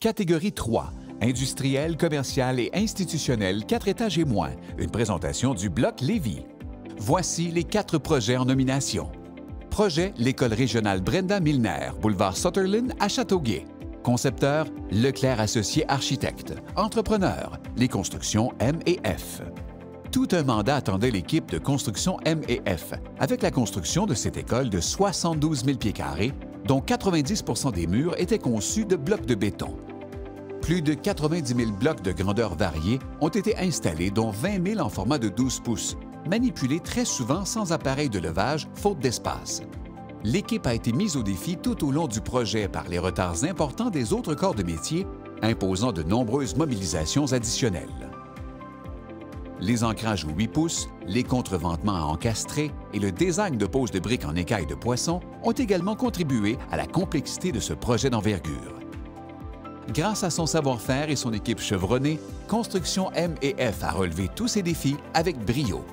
Catégorie 3, industriel, commercial et institutionnel, 4 étages et moins. Une présentation du Bloc Lévis. Voici les 4 projets en nomination. Projet, l'École régionale Brenda Milner, boulevard Sutherland à Châteauguay. Concepteur, Leclerc Associés Architectes. Entrepreneur, les constructions M&F. Tout un mandat attendait l'équipe de construction M&F, avec la construction de cette école de 72 000 pieds carrés, dont 90 % des murs étaient conçus de blocs de béton. Plus de 90 000 blocs de grandeurs variées ont été installés, dont 20 000 en format de 12 pouces, manipulés très souvent sans appareil de levage, faute d'espace. L'équipe a été mise au défi tout au long du projet par les retards importants des autres corps de métier, imposant de nombreuses mobilisations additionnelles. Les ancrages aux 8 pouces, les contreventements à encastrer et le design de pose de briques en écailles de poisson ont également contribué à la complexité de ce projet d'envergure. Grâce à son savoir-faire et son équipe chevronnée, Construction M&F a relevé tous ces défis avec brio.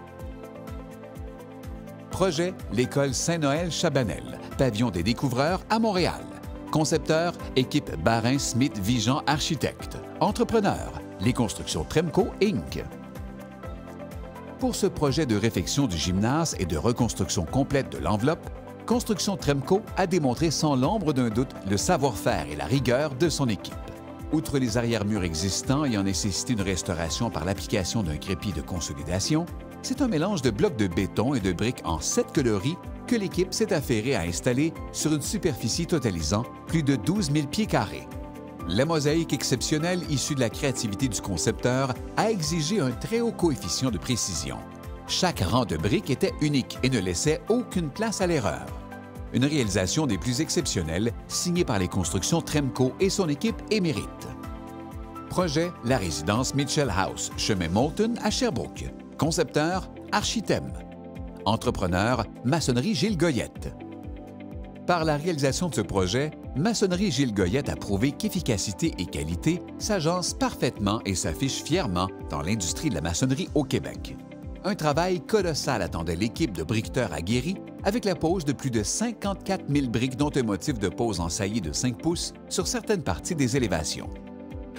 Projet, l'École Saint-Noël-Chabanel, pavillon des découvreurs à Montréal. Concepteur, équipe Barin-Smith-Vigeant Architectes. Entrepreneur, les constructions Tremco Inc. Pour ce projet de réfection du gymnase et de reconstruction complète de l'enveloppe, Construction Tremco a démontré sans l'ombre d'un doute le savoir-faire et la rigueur de son équipe. Outre les arrière-murs existants ayant nécessité une restauration par l'application d'un crépi de consolidation, c'est un mélange de blocs de béton et de briques en 7 coloris que l'équipe s'est affairée à installer sur une superficie totalisant plus de 12 000 pieds carrés. La mosaïque exceptionnelle issue de la créativité du concepteur a exigé un très haut coefficient de précision. Chaque rang de briques était unique et ne laissait aucune place à l'erreur. Une réalisation des plus exceptionnelles, signée par les constructions Tremco et son équipe émérite. Projet, la résidence Mitchell House, chemin Moulton à Sherbrooke. Concepteur, Architem. Entrepreneur, Maçonnerie Gilles Goyette. Par la réalisation de ce projet, Maçonnerie Gilles Goyette a prouvé qu'efficacité et qualité s'agencent parfaitement et s'affichent fièrement dans l'industrie de la maçonnerie au Québec. Un travail colossal attendait l'équipe de briqueteurs aguerris avec la pose de plus de 54 000 briques dont un motif de pose en saillie de 5 pouces sur certaines parties des élévations.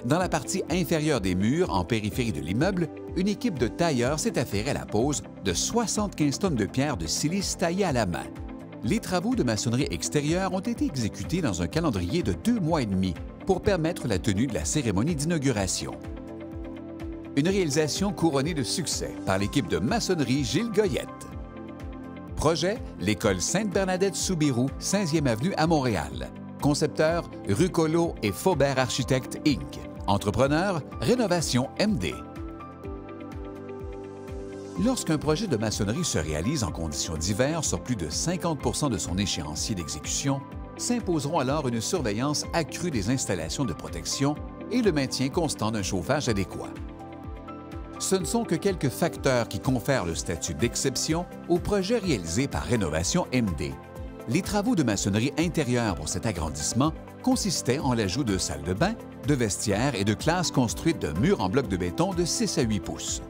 Dans la partie inférieure des murs, en périphérie de l'immeuble, une équipe de tailleurs s'est affairée à la pose de 75 tonnes de pierre de silice taillée à la main. Les travaux de maçonnerie extérieure ont été exécutés dans un calendrier de 2 mois et demi pour permettre la tenue de la cérémonie d'inauguration. Une réalisation couronnée de succès par l'équipe de maçonnerie Gilles Goyette. Projet, l'École Sainte-Bernadette-Soubirous, 15e avenue à Montréal. Concepteur, Rucolo et Faubert Architectes Inc. Entrepreneur, Rénovation MD. Lorsqu'un projet de maçonnerie se réalise en conditions diverses sur plus de 50 % de son échéancier d'exécution, s'imposeront alors une surveillance accrue des installations de protection et le maintien constant d'un chauffage adéquat. Ce ne sont que quelques facteurs qui confèrent le statut d'exception au projet réalisé par Rénovation MD. Les travaux de maçonnerie intérieure pour cet agrandissement consistaient en l'ajout de salles de bain, de vestiaires et de classes construites de murs en blocs de béton de 6 à 8 pouces.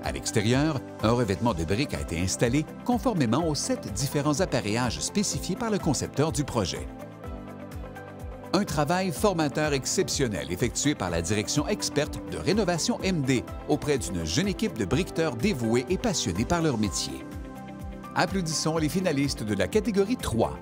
À l'extérieur, un revêtement de briques a été installé conformément aux 7 différents appareillages spécifiés par le concepteur du projet. Un travail formateur exceptionnel effectué par la direction experte de Rénovation MD auprès d'une jeune équipe de briqueteurs dévoués et passionnés par leur métier. Applaudissons les finalistes de la catégorie 3,